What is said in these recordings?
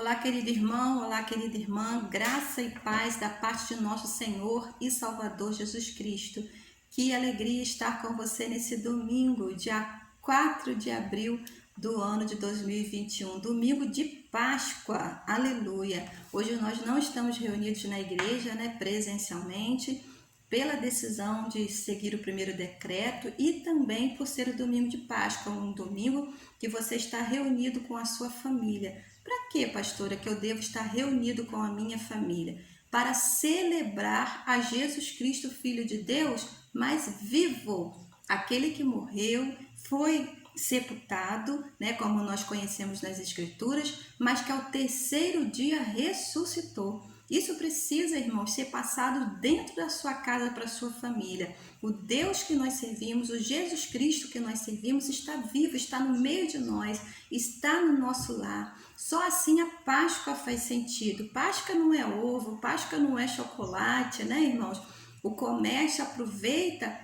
Olá, querido irmão, olá, querida irmã, graça e paz da parte de nosso Senhor e Salvador Jesus Cristo. Que alegria estar com você nesse domingo, dia 4 de abril do ano de 2021, domingo de Páscoa, aleluia. Hoje nós não estamos reunidos na igreja, presencialmente, pela decisão de seguir o primeiro decreto e também por ser o domingo de Páscoa, um domingo que você está reunido com a sua família. Para que, pastora, que eu devo estar reunido com a minha família? Para celebrar a Jesus Cristo, Filho de Deus, mas vivo. Aquele que morreu, foi sepultado, como nós conhecemos nas Escrituras, mas que ao terceiro dia ressuscitou. Isso precisa, irmãos, ser passado dentro da sua casa para a sua família. O Deus que nós servimos, o Jesus Cristo que nós servimos está vivo, está no meio de nós, está no nosso lar. Só assim a Páscoa faz sentido. Páscoa não é ovo, Páscoa não é chocolate, irmãos? O comércio aproveita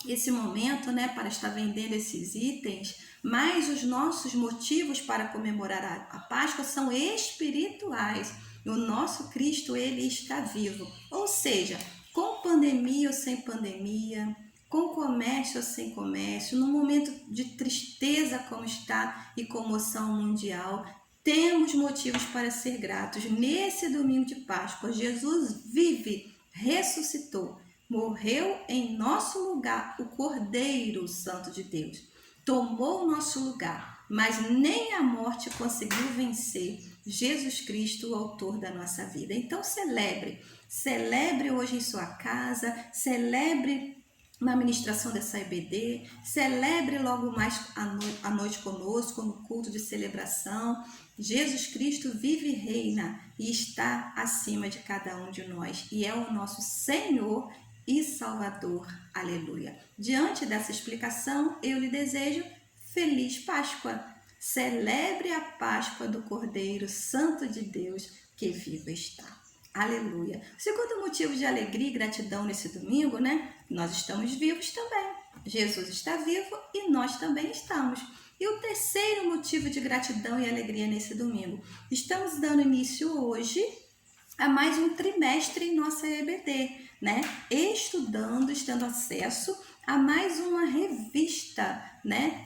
esse momento, para estar vendendo esses itens, mas os nossos motivos para comemorar a Páscoa são espirituais. O nosso Cristo, ele está vivo. Ou seja, com pandemia ou sem pandemia, com comércio ou sem comércio, no momento de tristeza como está e comoção mundial, temos motivos para ser gratos. Nesse domingo de Páscoa, Jesus vive, ressuscitou, morreu em nosso lugar, o Cordeiro Santo de Deus. Tomou o nosso lugar, mas nem a morte conseguiu vencer Jesus Cristo, o autor da nossa vida. Então celebre hoje em sua casa, celebre na ministração dessa EBD, celebre logo mais à noite conosco, no culto de celebração. Jesus Cristo vive e reina e está acima de cada um de nós e é o nosso Senhor e Salvador. Aleluia. Diante dessa explicação, eu lhe desejo Feliz Páscoa. Celebre a Páscoa do Cordeiro Santo de Deus que vivo está. Aleluia. O segundo motivo de alegria e gratidão nesse domingo, nós estamos vivos também. Jesus está vivo e nós também estamos. E o terceiro motivo de gratidão e alegria nesse domingo, estamos dando início hoje a mais um trimestre em nossa EBD, estudando, tendo acesso a mais uma revista,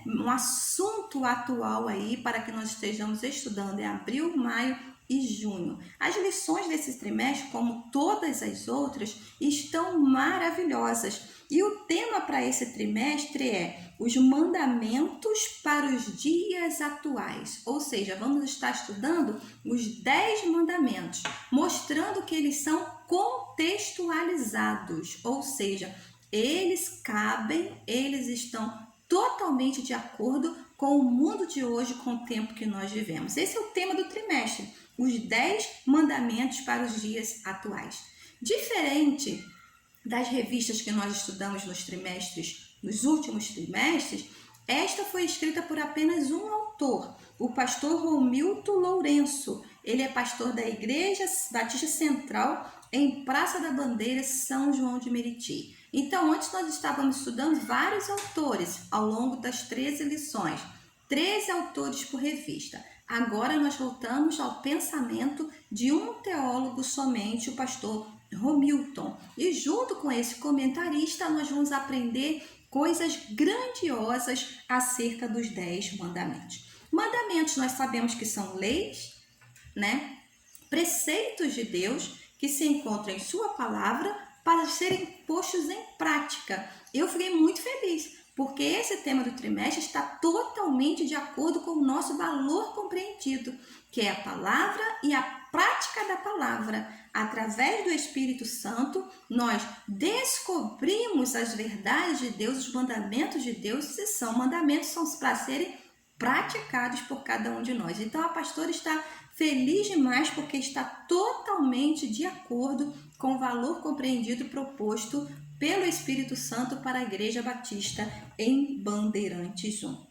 um assunto atual aí para que nós estejamos estudando em abril, maio e junho. As lições desse trimestre, como todas as outras, estão maravilhosas. E o tema para esse trimestre é os mandamentos para os dias atuais. Ou seja, vamos estar estudando os 10 mandamentos, mostrando que eles são contextualizados. Ou seja, eles cabem, eles estão totalmente de acordo com o mundo de hoje, com o tempo que nós vivemos. Esse é o tema do trimestre, os 10 mandamentos para os dias atuais. Diferente das revistas que nós estudamos nos últimos trimestres, esta foi escrita por apenas um autor, o pastor Romilton Lourenço. Ele é pastor da Igreja Batista Central em Praça da Bandeira, São João de Meriti. Então, antes nós estávamos estudando vários autores ao longo das 13 lições, 13 autores por revista. Agora nós voltamos ao pensamento de um teólogo somente, o pastor Romilton. E junto com esse comentarista, nós vamos aprender coisas grandiosas acerca dos 10 mandamentos. Mandamentos nós sabemos que são leis, preceitos de Deus que se encontram em sua palavra para serem postos em prática. Eu fiquei muito feliz, porque esse tema do trimestre está totalmente de acordo com o nosso valor compreendido, que é a palavra e a prática da palavra. Através do Espírito Santo, nós descobrimos as verdades de Deus, os mandamentos de Deus, se são mandamentos, são para serem praticados por cada um de nós. Então, a pastora está feliz demais porque está totalmente de acordo com o valor compreendido e proposto pelo Espírito Santo para a Igreja Batista em Bandeirantes 1.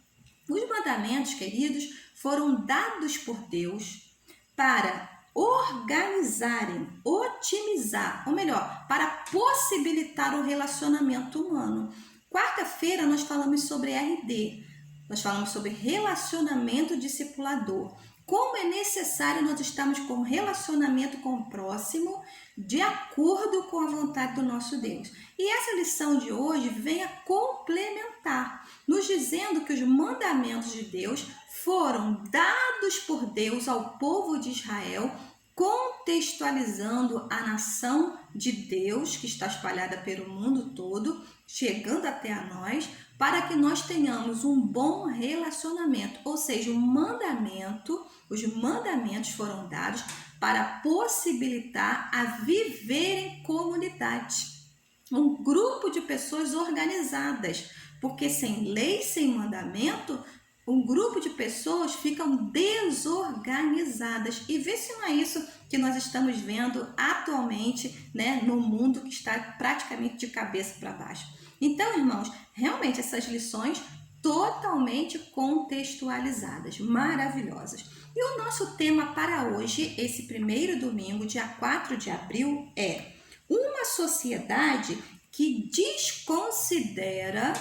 Os mandamentos, queridos, foram dados por Deus para organizarem, otimizar, ou melhor, para possibilitar o relacionamento humano. Quarta-feira nós falamos sobre RD, nós falamos sobre relacionamento discipulador. como é necessário nós estarmos com um relacionamento com o próximo de acordo com a vontade do nosso Deus. E essa lição de hoje vem a complementar, nos dizendo que os mandamentos de Deus foram dados por Deus ao povo de Israel, contextualizando a nação de Deus que está espalhada pelo mundo todo, chegando até a nós, para que nós tenhamos um bom relacionamento. Ou seja, os mandamentos foram dados para possibilitar a viver em comunidade, um grupo de pessoas organizadas, porque sem lei, sem mandamento, um grupo de pessoas ficam desorganizadas. E vê se não é isso que nós estamos vendo atualmente, né, no mundo que está praticamente de cabeça para baixo. Então, irmãos, realmente essas lições totalmente contextualizadas, maravilhosas. E o nosso tema para hoje, esse primeiro domingo, dia 4 de abril, é uma sociedade que desconsidera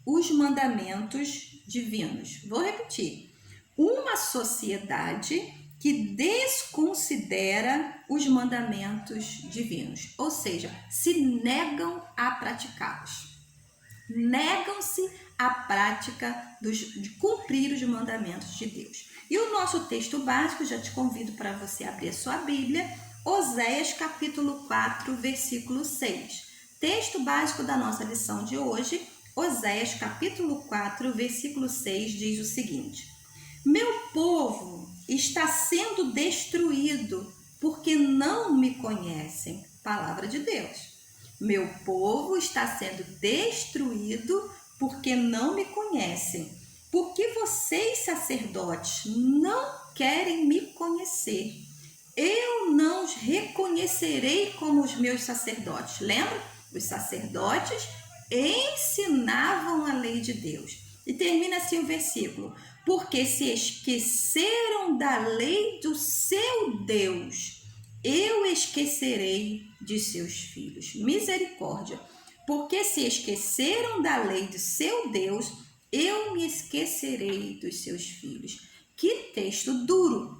os mandamentos divinos. Vou repetir. Uma sociedade que desconsidera os mandamentos divinos, ou seja, se negam a praticá-los. Negam-se à prática de cumprir os mandamentos de Deus. E o nosso texto básico, já te convido para você abrir a sua Bíblia, Oséias capítulo 4, versículo 6. Texto básico da nossa lição de hoje, Oséias capítulo 4, versículo 6, diz o seguinte: Meu povo está sendo destruído porque não me conhecem. Palavra de Deus. Meu povo está sendo destruído porque não me conhecem. Porque vocês, sacerdotes, não querem me conhecer. Eu não os reconhecerei como os meus sacerdotes. Lembra? Os sacerdotes ensinavam a lei de Deus. E termina assim o versículo: porque se esqueceram da lei do seu Deus, eu esquecerei de seus filhos. Misericórdia. Porque se esqueceram da lei do seu Deus, eu me esquecerei dos seus filhos. Que texto duro,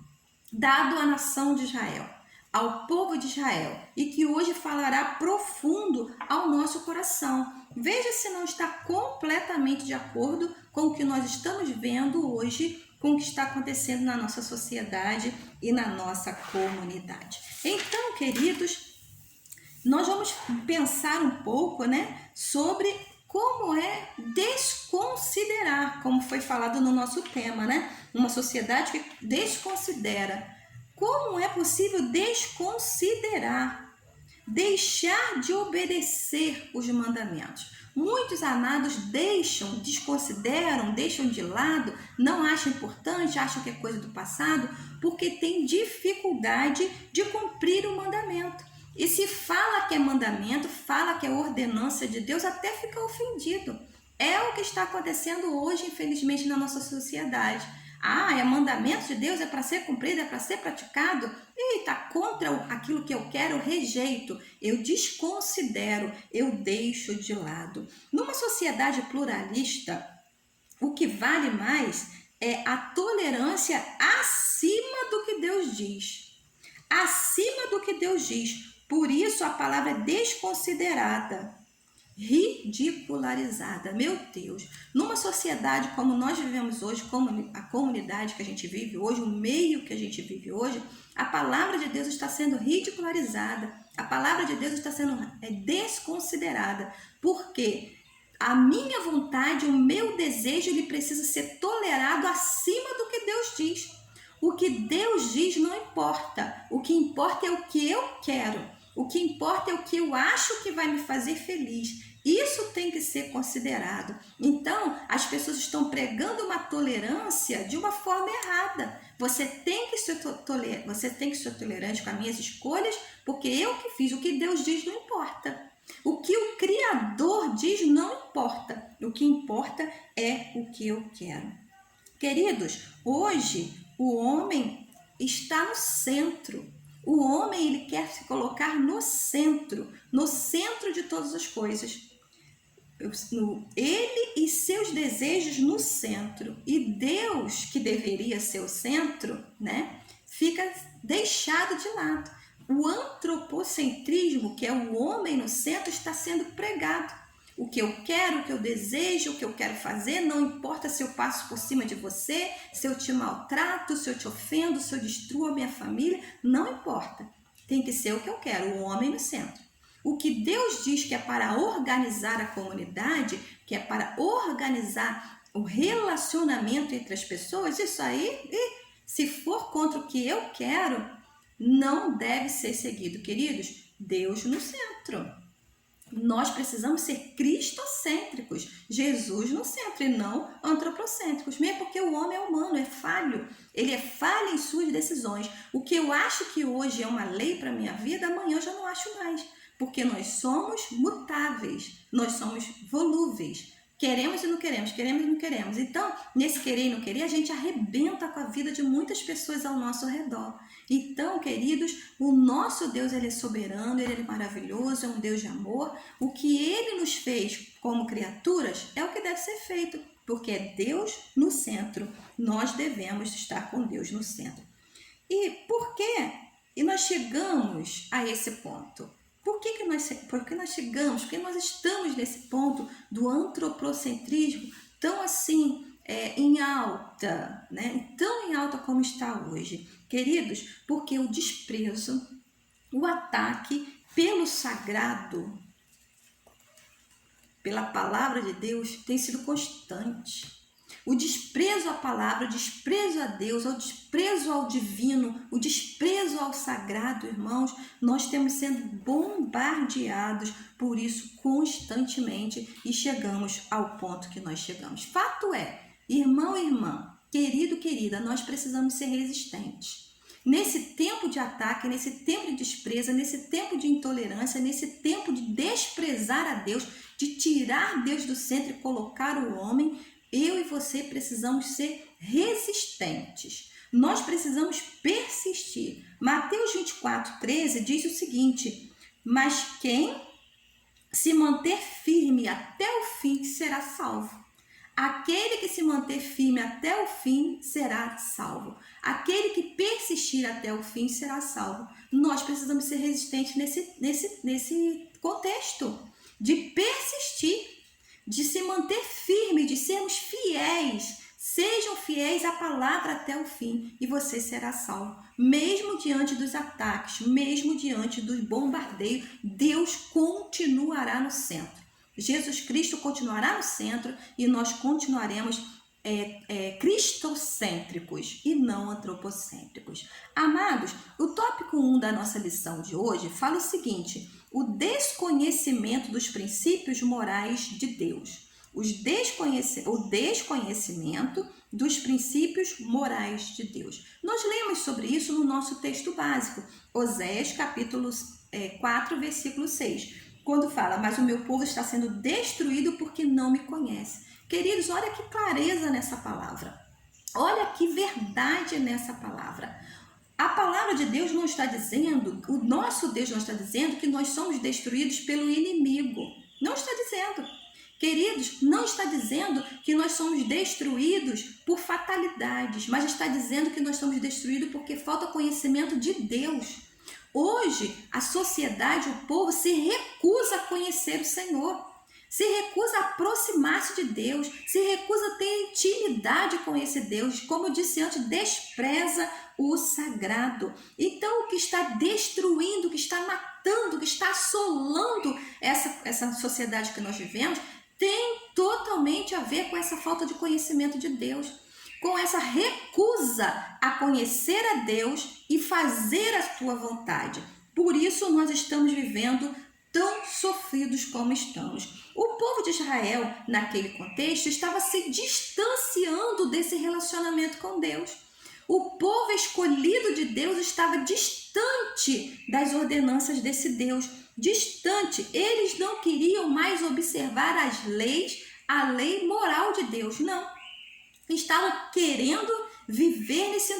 dado à nação de Israel, ao povo de Israel, e que hoje falará profundo ao nosso coração. Veja se não está completamente de acordo com o que nós estamos vendo hoje, com o que está acontecendo na nossa sociedade e na nossa comunidade. Então, queridos, nós vamos pensar um pouco, né, sobre como é desconsiderar, como foi falado no nosso tema, né? Uma sociedade que desconsidera. Como é possível desconsiderar, deixar de obedecer os mandamentos? Muitos amados desconsideram, deixam de lado, não acham importante, acham que é coisa do passado, porque tem dificuldade de cumprir o mandamento. E se fala que é mandamento, fala que é ordenança de Deus, até fica ofendido. É o que está acontecendo hoje, infelizmente, na nossa sociedade. É mandamento de Deus, é para ser cumprido, é para ser praticado. E está contra aquilo que eu quero, eu rejeito, eu desconsidero, eu deixo de lado. Numa sociedade pluralista, o que vale mais é a tolerância acima do que Deus diz. Acima do que Deus diz. Por isso a palavra é desconsiderada, ridicularizada. Meu Deus, numa sociedade como nós vivemos hoje, como a comunidade que a gente vive hoje, o meio que a gente vive hoje, a palavra de Deus está sendo ridicularizada, a palavra de Deus está sendo desconsiderada, porque a minha vontade, o meu desejo, ele precisa ser tolerado acima do que Deus diz. O que Deus diz não importa, o que importa é o que eu quero. O que importa é o que eu acho que vai me fazer feliz. Isso tem que ser considerado. Então, as pessoas estão pregando uma tolerância de uma forma errada. Você tem que ser tolerante com as minhas escolhas, porque eu que fiz. O que Deus diz não importa. O que o Criador diz não importa. O que importa é o que eu quero. Queridos, hoje o homem está no centro. O homem, ele quer se colocar no centro de todas as coisas. ele e seus desejos no centro. E Deus, que deveria ser o centro, né, fica deixado de lado. O antropocentrismo, que é o homem no centro, está sendo pregado. O que eu quero, o que eu desejo, o que eu quero fazer, não importa se eu passo por cima de você, se eu te maltrato, se eu te ofendo, se eu destruo a minha família, não importa. Tem que ser o que eu quero, o homem no centro. O que Deus diz que é para organizar a comunidade, que é para organizar o relacionamento entre as pessoas, isso aí, se for contra o que eu quero, não deve ser seguido, queridos. Deus no centro. Nós precisamos ser cristocêntricos, Jesus no centro e não antropocêntricos, mesmo porque o homem é humano, é falho, ele é falho em suas decisões. O que eu acho que hoje é uma lei para a minha vida, amanhã eu já não acho mais, porque nós somos mutáveis, nós somos volúveis, queremos e não queremos, queremos e não queremos. Então, nesse querer e não querer, a gente arrebenta com a vida de muitas pessoas ao nosso redor. Então, queridos, o nosso Deus, ele é soberano, ele é maravilhoso, é um Deus de amor. O que ele nos fez como criaturas é o que deve ser feito, porque é Deus no centro. Nós devemos estar com Deus no centro. E por quê? E nós chegamos a esse ponto. Por que nós chegamos? Porque nós estamos nesse ponto do antropocentrismo tão assim, em alta, né? Tão em alta como está hoje. Queridos, porque o desprezo, o ataque pelo sagrado, pela palavra de Deus, tem sido constante. O desprezo à palavra, o desprezo a Deus, o desprezo ao divino, o desprezo ao sagrado, irmãos, nós temos sendo bombardeados por isso constantemente e chegamos ao ponto que nós chegamos. Fato é, irmão e irmã, querido, querida, nós precisamos ser resistentes. Nesse tempo de ataque, nesse tempo de desprezo, nesse tempo de intolerância, nesse tempo de desprezar a Deus, de tirar Deus do centro e colocar o homem, eu e você precisamos ser resistentes. Nós precisamos persistir. Mateus 24:13 diz o seguinte: mas quem se manter firme até o fim será salvo. Aquele que se manter firme até o fim será salvo. Aquele que persistir até o fim será salvo. Nós precisamos ser resistentes nesse contexto de persistir, de se manter firme, de sermos fiéis. Sejam fiéis à palavra até o fim e você será salvo. Mesmo diante dos ataques, mesmo diante dos bombardeios, Deus continuará no centro. Jesus Cristo continuará no centro e nós continuaremos cristocêntricos e não antropocêntricos. Amados, o tópico 1 da nossa lição de hoje fala o seguinte: o desconhecimento dos princípios morais de Deus. O desconhecimento dos princípios morais de Deus. Nós lemos sobre isso no nosso texto básico, Oséias capítulo 4, versículo 6. Quando fala, mas o meu povo está sendo destruído porque não me conhece. Queridos, olha que clareza nessa palavra. Olha que verdade nessa palavra. A palavra de Deus não está dizendo, o nosso Deus não está dizendo que nós somos destruídos pelo inimigo. Não está dizendo. Queridos, não está dizendo que nós somos destruídos por fatalidades, mas está dizendo que nós somos destruídos porque falta conhecimento de Deus. Hoje, a sociedade, o povo se recusa a conhecer o Senhor, se recusa a aproximar-se de Deus, se recusa a ter intimidade com esse Deus. Como eu disse antes, despreza o sagrado. Então, o que está destruindo, o que está matando, o que está assolando essa sociedade que nós vivemos, tem totalmente a ver com essa falta de conhecimento de Deus, com essa recusa a conhecer a Deus e fazer a sua vontade. Por isso nós estamos vivendo tão sofridos como estamos. O povo de Israel, naquele contexto, estava se distanciando desse relacionamento com Deus. O povo escolhido de Deus estava distante das ordenanças desse Deus, distante. Eles não queriam mais observar as leis, a lei moral de Deus, não. Estavam querendo viver nesse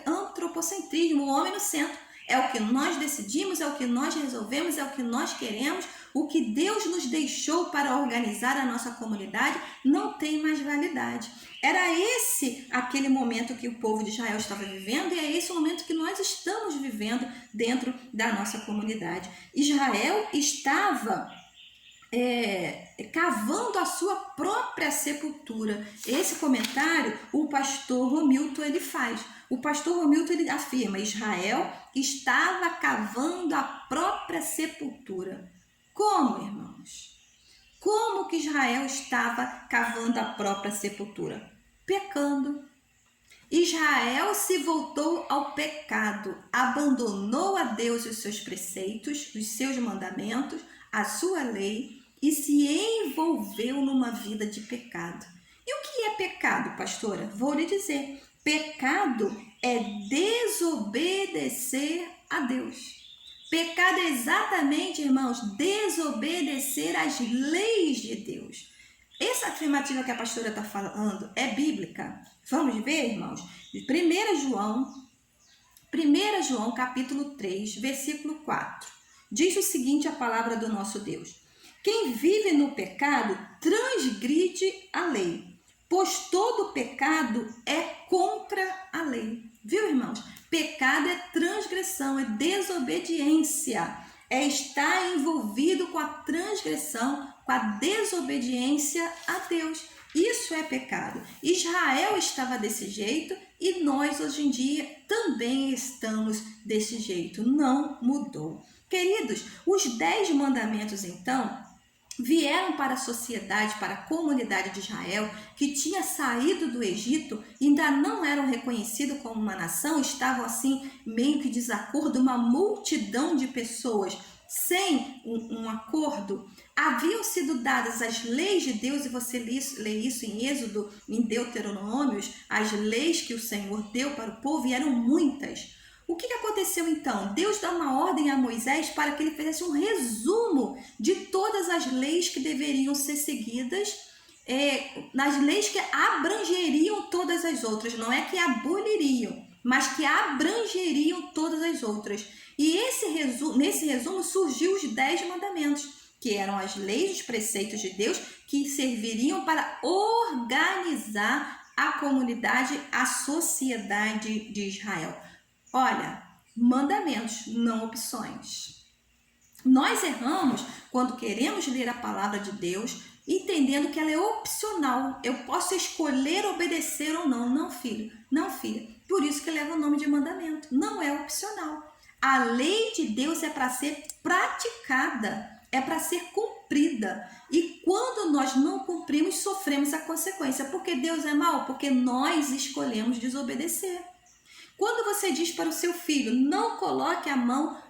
antropocentrismo, o homem no centro. é o que nós decidimos, é o que nós resolvemos, é o que nós queremos, o que Deus nos deixou para organizar a nossa comunidade não tem mais validade. Era esse aquele momento que o povo de Israel estava vivendo e é esse o momento que nós estamos vivendo dentro da nossa comunidade. Israel estava cavando a sua própria sepultura. Esse comentário o pastor Romilton ele faz. O pastor Romilton ele afirma: Israel estava cavando a própria sepultura. Como, irmãos? Como que Israel estava cavando a própria sepultura? Pecando. Israel se voltou ao pecado, abandonou a Deus e os seus preceitos, os seus mandamentos, a sua lei e se envolveu numa vida de pecado. E o que é pecado, pastora? Vou lhe dizer. Pecado é desobedecer a Deus. Pecado é exatamente, irmãos, desobedecer às leis de Deus. Essa afirmativa que a pastora está falando é bíblica. Vamos ver, irmãos? 1 João capítulo 3, versículo 4. Diz o seguinte a palavra do nosso Deus: quem vive no pecado transgride a lei, pois todo pecado é contra a lei. Viu, irmãos? Pecado é transgressão, é desobediência, é estar envolvido com a transgressão, com a desobediência a Deus. Isso é pecado. Israel estava desse jeito e nós hoje em dia também estamos desse jeito. Não mudou. Queridos, os 10 mandamentos então vieram para a sociedade, para a comunidade de Israel, que tinha saído do Egito, ainda não eram reconhecidos como uma nação, estavam assim meio que desacordo, uma multidão de pessoas sem um acordo. Haviam sido dadas as leis de Deus, e você lê isso em Êxodo, em Deuteronômios, as leis que o Senhor deu para o povo, e eram muitas. O que aconteceu então? Deus dá uma ordem a Moisés para que ele fizesse um resumo de todas as leis que deveriam ser seguidas, nas leis que abrangeriam todas as outras, não é que aboliriam, mas que abrangeriam todas as outras. E nesse resumo surgiu os 10 mandamentos, que eram as leis, os preceitos de Deus, que serviriam para organizar a comunidade, a sociedade de Israel. Olha, mandamentos, não opções. Nós erramos quando queremos ler a palavra de Deus, entendendo que ela é opcional. Eu posso escolher obedecer ou não. Não, filho, não, filha. Por isso que leva o nome de mandamento. Não é opcional. A lei de Deus é para ser praticada, é para ser cumprida. E quando nós não cumprimos, sofremos a consequência. Porque Deus é mau? Porque nós escolhemos desobedecer. Quando você diz para o seu filho, não coloque a mão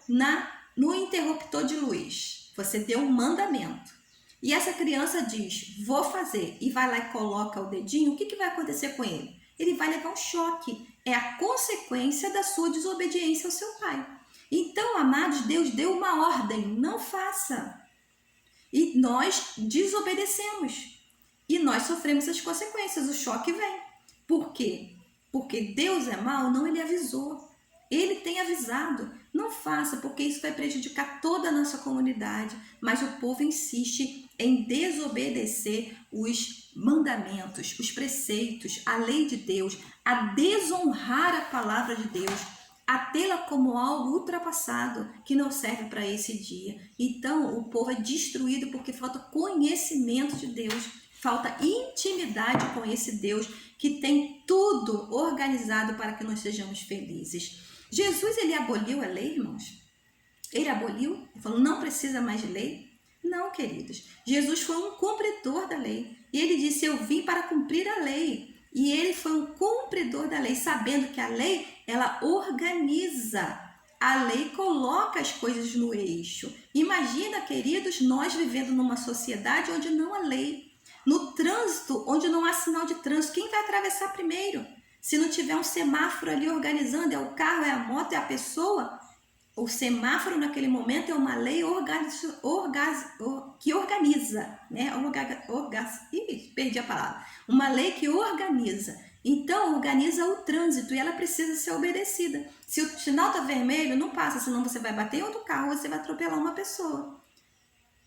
no interruptor de luz, você deu um mandamento. E essa criança diz, vou fazer, e vai lá e coloca o dedinho, o que vai acontecer com ele? Ele vai levar um choque. É a consequência da sua desobediência ao seu pai. Então, amados, Deus deu uma ordem, não faça. E nós desobedecemos. E nós sofremos as consequências, o choque vem. Por quê? Porque Deus é mau? Não, ele avisou. Ele tem avisado. Não faça, porque isso vai prejudicar toda a nossa comunidade. Mas o povo insiste em desobedecer os mandamentos, os preceitos, a lei de Deus, a desonrar a palavra de Deus, a tê-la como algo ultrapassado, que não serve para esse dia. Então, o povo é destruído porque falta conhecimento de Deus, falta intimidade com esse Deus que tem tudo organizado para que nós sejamos felizes. Jesus, ele aboliu a lei, irmãos? Ele aboliu? Ele falou, não precisa mais de lei? Não, queridos. Jesus foi um cumpridor da lei. E ele disse, eu vim para cumprir a lei. E ele foi um cumpridor da lei, sabendo que a lei, ela organiza. A lei coloca as coisas no eixo. Imagina, queridos, nós vivendo numa sociedade onde não há lei. No trânsito, onde não há sinal de trânsito, quem vai atravessar primeiro? Se não tiver um semáforo ali organizando, é o carro, é a moto, é a pessoa. O semáforo naquele momento é uma lei que organiza, né? Perdi a palavra. Uma lei que organiza. Então, organiza o trânsito e ela precisa ser obedecida. Se o sinal está vermelho, não passa, senão você vai bater em outro carro, você vai atropelar uma pessoa.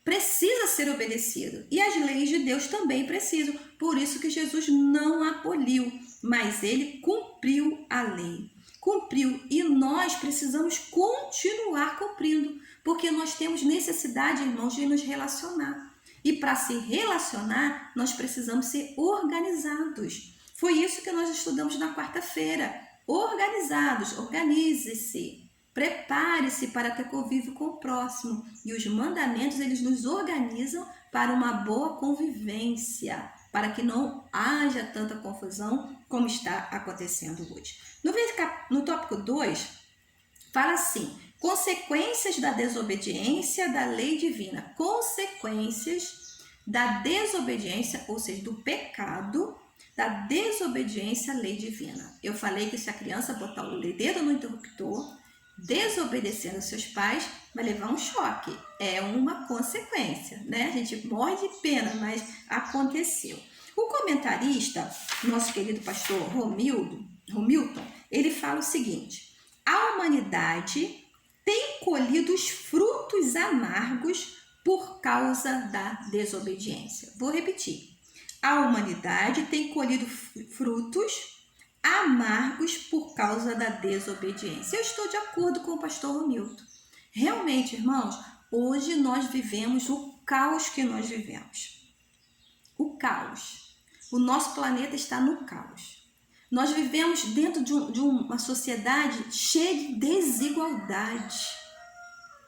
Precisa ser obedecido. E as leis de Deus também precisam. Por isso que Jesus não aboliu, mas ele cumpriu a lei. Cumpriu. E nós precisamos continuar cumprindo, porque nós temos necessidade, irmãos, de nos relacionar. E para se relacionar, nós precisamos ser organizados. Foi isso que nós estudamos na quarta-feira. Organizados, organize-se. Prepare-se para ter convívio com o próximo. E os mandamentos, eles nos organizam para uma boa convivência, para que não haja tanta confusão como está acontecendo hoje. No tópico 2, fala assim: consequências da desobediência da lei divina. Consequências da desobediência, ou seja, do pecado, da desobediência à lei divina. Eu falei que se a criança botar o dedo no interruptor, desobedecendo aos seus pais, vai levar um choque. É uma consequência, né? A gente morre de pena, mas aconteceu. O comentarista, nosso querido pastor Romilton, ele fala o seguinte: a humanidade tem colhido os frutos amargos por causa da desobediência. Vou repetir. A humanidade tem colhido frutos amargos por causa da desobediência. Eu estou de acordo com o pastor Romilton. Realmente, irmãos, hoje nós vivemos o caos que nós vivemos. O caos. O nosso planeta está no caos. Nós vivemos dentro de uma sociedade cheia de desigualdade.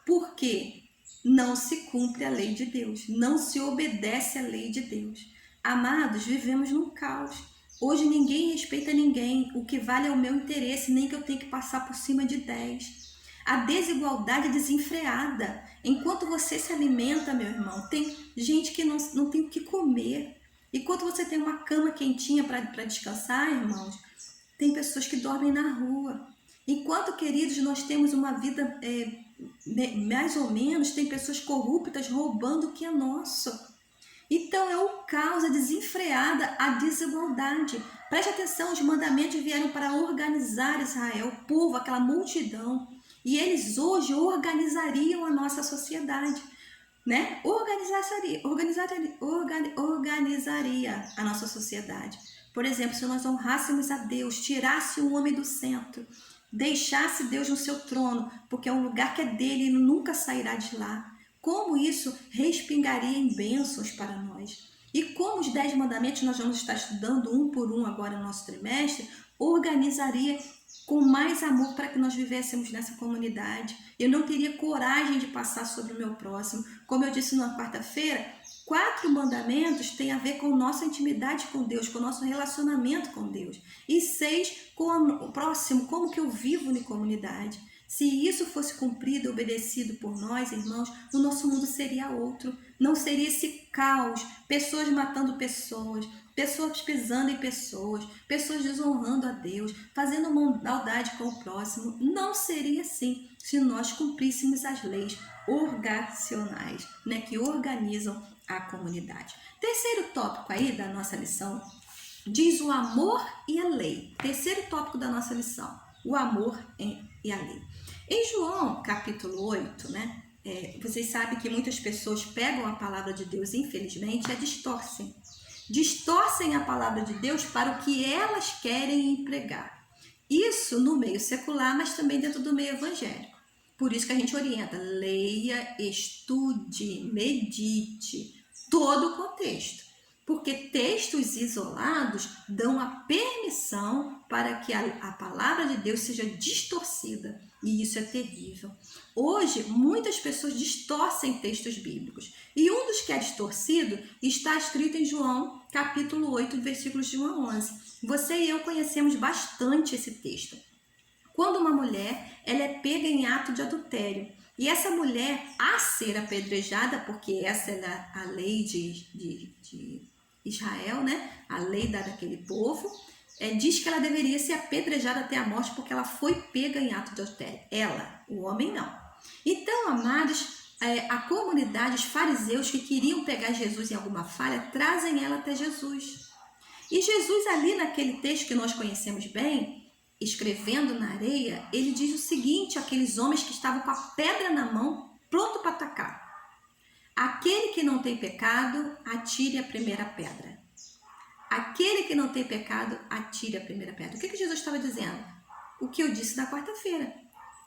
Por quê? Não se cumpre a lei de Deus, não se obedece à lei de Deus. Amados, vivemos num caos. Hoje ninguém respeita ninguém, o que vale é o meu interesse, nem que eu tenha que passar por cima de 10. A desigualdade desenfreada. Enquanto você se alimenta, meu irmão, tem gente que não tem o que comer. Enquanto você tem uma cama quentinha para descansar, irmãos, tem pessoas que dormem na rua. Enquanto, queridos, nós temos uma vida mais ou menos, tem pessoas corruptas roubando o que é nosso. Então, é o caos, a desenfreada, a desigualdade. Preste atenção, os mandamentos vieram para organizar Israel, o povo, aquela multidão. E eles hoje organizariam a nossa sociedade, né? Organizaria a nossa sociedade. Por exemplo, se nós honrássemos a Deus, tirasse o homem do centro, deixasse Deus no seu trono, porque é um lugar que é dele e nunca sairá de lá. Como isso respingaria em bênçãos para nós. E como os 10 mandamentos nós vamos estar estudando um por um agora no nosso trimestre, organizaria com mais amor para que nós vivêssemos nessa comunidade. Eu não teria coragem de passar sobre o meu próximo. Como eu disse na quarta-feira, 4 mandamentos têm a ver com nossa intimidade com Deus, com o nosso relacionamento com Deus. E 6 com o próximo, como que eu vivo na comunidade. Se isso fosse cumprido e obedecido por nós, irmãos, o nosso mundo seria outro. Não seria esse caos, pessoas matando pessoas, pessoas pisando em pessoas, pessoas desonrando a Deus, fazendo maldade com o próximo. Não seria assim se nós cumpríssemos as leis organizacionais, né, que organizam a comunidade. Terceiro tópico aí da nossa lição diz o amor e a lei. Terceiro tópico da nossa lição, o amor e a lei. Em João, capítulo 8, né, vocês sabem que muitas pessoas pegam a palavra de Deus, infelizmente, e a distorcem. Distorcem a palavra de Deus para o que elas querem empregar. Isso no meio secular, mas também dentro do meio evangélico. Por isso que a gente orienta, leia, estude, medite, todo o contexto. Porque textos isolados dão a permissão para que a palavra de Deus seja distorcida. E isso é terrível. Hoje, muitas pessoas distorcem textos bíblicos. E um dos que é distorcido está escrito em João, capítulo 8, versículos de 1 a 11. Você e eu conhecemos bastante esse texto. Quando uma mulher ela é pega em ato de adultério. E essa mulher, a ser apedrejada, porque essa é a lei de Israel, né? A lei daquele povo, diz que ela deveria ser apedrejada até a morte porque ela foi pega em ato de adultério. Ela, o homem não. Então, amados, a comunidade, os fariseus que queriam pegar Jesus em alguma falha, trazem ela até Jesus. E Jesus ali naquele texto que nós conhecemos bem, escrevendo na areia, ele diz o seguinte àqueles homens que estavam com a pedra na mão, pronto para atacar. Aquele que não tem pecado, atire a primeira pedra. Aquele que não tem pecado, atire a primeira pedra. O que Jesus estava dizendo? O que eu disse na quarta-feira,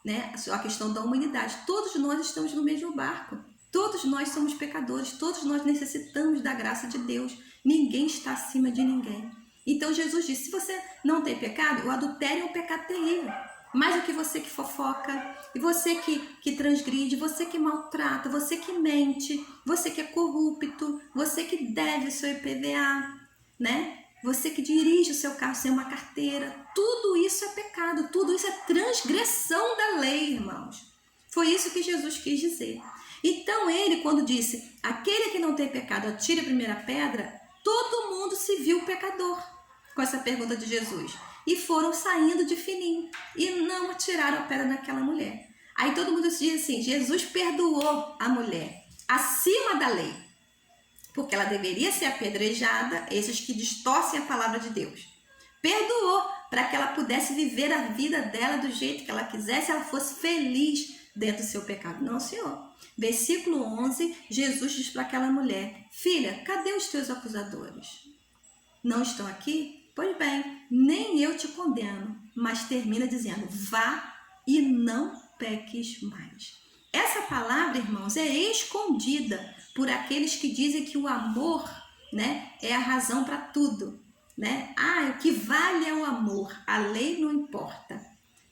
né? A questão da humanidade. Todos nós estamos no mesmo barco. Todos nós somos pecadores. Todos nós necessitamos da graça de Deus. Ninguém está acima de ninguém. Então Jesus disse, se você não tem pecado, o adultério é um pecado terrível. Mais do que você que fofoca, e você que transgride, você que maltrata, você que mente, você que é corrupto, você que deve o seu IPVA, né? Você que dirige o seu carro sem uma carteira. Tudo isso é pecado, tudo isso é transgressão da lei, irmãos. Foi isso que Jesus quis dizer. Então ele, quando disse, aquele que não tem pecado, atire a primeira pedra, todo mundo se viu pecador com essa pergunta de Jesus. E foram saindo de fininho e não atiraram a pedra naquela mulher. Aí todo mundo diz assim, Jesus perdoou a mulher acima da lei, porque ela deveria ser apedrejada, esses que distorcem a palavra de Deus. Perdoou para que ela pudesse viver a vida dela do jeito que ela quisesse, ela fosse feliz dentro do seu pecado. Não, Senhor. Versículo 11, Jesus diz para aquela mulher, filha, cadê os teus acusadores? Não estão aqui? Pois bem, nem eu te condeno, mas termina dizendo, vá e não peques mais. Essa palavra, irmãos, é escondida por aqueles que dizem que o amor, né, é a razão para tudo, né? O que vale é o amor, a lei não importa.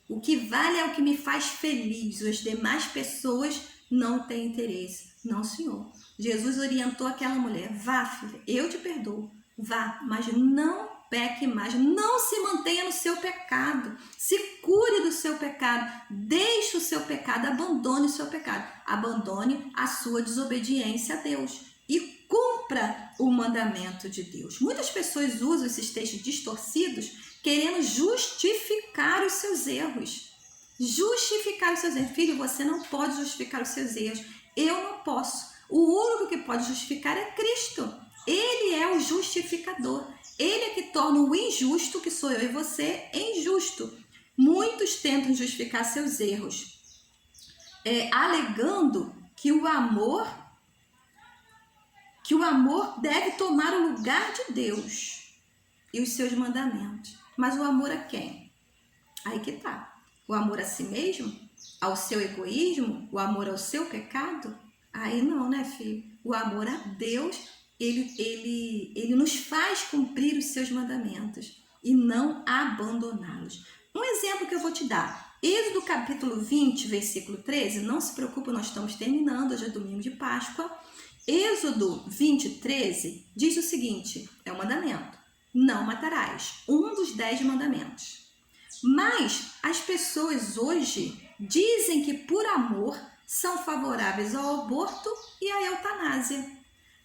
O que vale é o que me faz feliz, as demais pessoas não têm interesse. Não, Senhor. Jesus orientou aquela mulher, vá, filha, eu te perdoo, vá, mas não peque mais, não se mantenha no seu pecado, se cure do seu pecado, deixe o seu pecado, abandone o seu pecado, abandone a sua desobediência a Deus e cumpra o mandamento de Deus. Muitas pessoas usam esses textos distorcidos querendo justificar os seus erros. Justificar os seus erros. Filho, você não pode justificar os seus erros. Eu não posso. O único que pode justificar é Cristo. Ele é o justificador. Ele é que torna o injusto, que sou eu e você, injusto. Muitos tentam justificar seus erros, alegando que o amor deve tomar o lugar de Deus e os seus mandamentos. Mas o amor a quem? Aí que tá. O amor a si mesmo? Ao seu egoísmo? O amor ao seu pecado? Aí não, né, filho? O amor a Deus, ele nos faz cumprir os seus mandamentos e não abandoná-los. Um exemplo que eu vou te dar. Êxodo capítulo 20, versículo 13. Não se preocupe, nós estamos terminando, hoje é domingo de Páscoa. Êxodo 20, 13 diz o seguinte, é um mandamento. Não matarás, um dos 10 mandamentos. Mas as pessoas hoje dizem que por amor são favoráveis ao aborto e à eutanásia.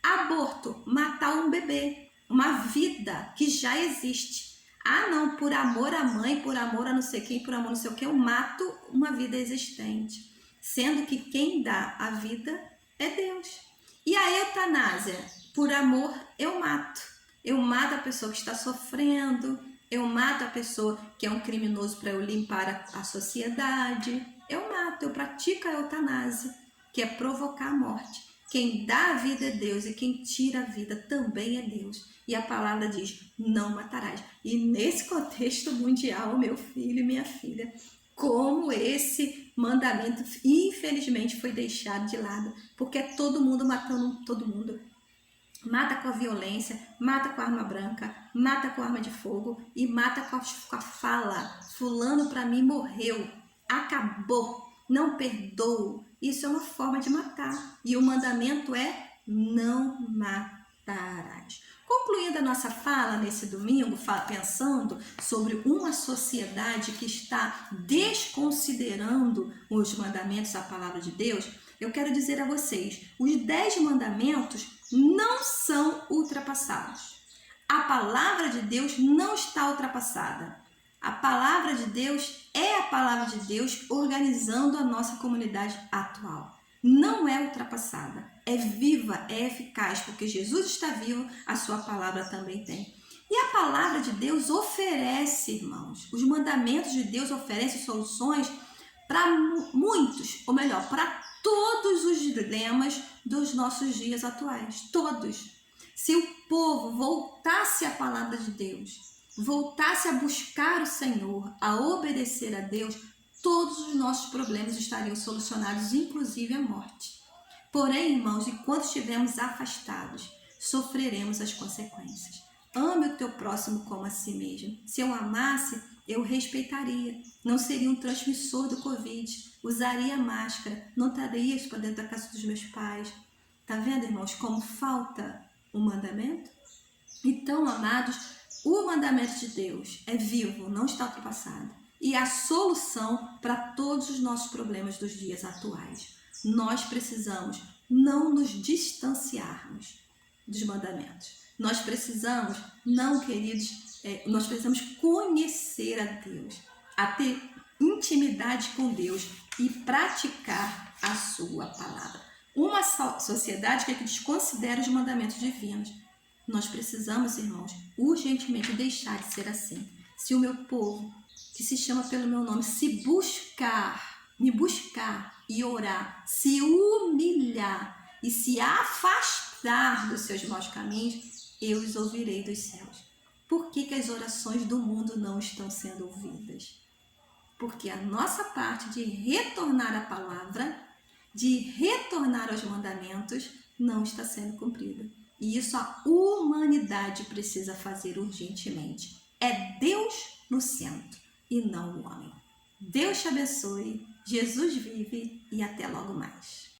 Aborto, matar um bebê, uma vida que já existe. Não, por amor à mãe, por amor a não sei quem, por amor a não sei o que, eu mato uma vida existente. Sendo que quem dá a vida é Deus. E a eutanásia, por amor, eu mato. Eu mato a pessoa que está sofrendo, eu mato a pessoa que é um criminoso para eu limpar a sociedade. Eu mato, eu pratico a eutanásia, que é provocar a morte. Quem dá a vida é Deus e quem tira a vida também é Deus. E a palavra diz, não matarás. E nesse contexto mundial, meu filho e minha filha, como esse mandamento, infelizmente, foi deixado de lado. Porque é todo mundo matando todo mundo. Mata com a violência, mata com a arma branca, mata com a arma de fogo e mata com a fala. Fulano para mim morreu, acabou, não perdoo. Isso é uma forma de matar. E o mandamento é não matarás. Concluindo a nossa fala nesse domingo, pensando sobre uma sociedade que está desconsiderando os mandamentos, a palavra de Deus, eu quero dizer a vocês, os 10 mandamentos não são ultrapassados. A palavra de Deus não está ultrapassada. A palavra de Deus é a palavra de Deus organizando a nossa comunidade atual. Não é ultrapassada, é viva, é eficaz, porque Jesus está vivo, a sua palavra também tem. E a palavra de Deus oferece, irmãos, os mandamentos de Deus oferecem soluções para muitos, ou melhor, para todos os dilemas dos nossos dias atuais. Todos. Se o povo voltasse à palavra de Deus, voltasse a buscar o Senhor, a obedecer a Deus, todos os nossos problemas estariam solucionados, inclusive a morte. Porém, irmãos, enquanto estivermos afastados, sofreremos as consequências. Ame o teu próximo como a si mesmo. Se eu amasse, eu respeitaria. Não seria um transmissor do Covid. Usaria máscara. Não estaria para dentro da casa dos meus pais. Tá vendo, irmãos, como falta um mandamento? Então, amados, o mandamento de Deus é vivo, não está ultrapassado. E a solução para todos os nossos problemas dos dias atuais. Nós precisamos não nos distanciarmos dos mandamentos. Nós precisamos, nós precisamos conhecer a Deus, a ter intimidade com Deus e praticar a sua palavra. Uma sociedade que desconsidera os mandamentos divinos. Nós precisamos, irmãos, urgentemente deixar de ser assim. Se o meu povo, que se chama pelo meu nome, se me buscar e orar, se humilhar e se afastar dos seus maus caminhos, eu os ouvirei dos céus. Por que as orações do mundo não estão sendo ouvidas? Porque a nossa parte de retornar à palavra, de retornar aos mandamentos, não está sendo cumprida. E isso a humanidade precisa fazer urgentemente. É Deus no centro e não o homem. Deus te abençoe, Jesus vive e até logo mais.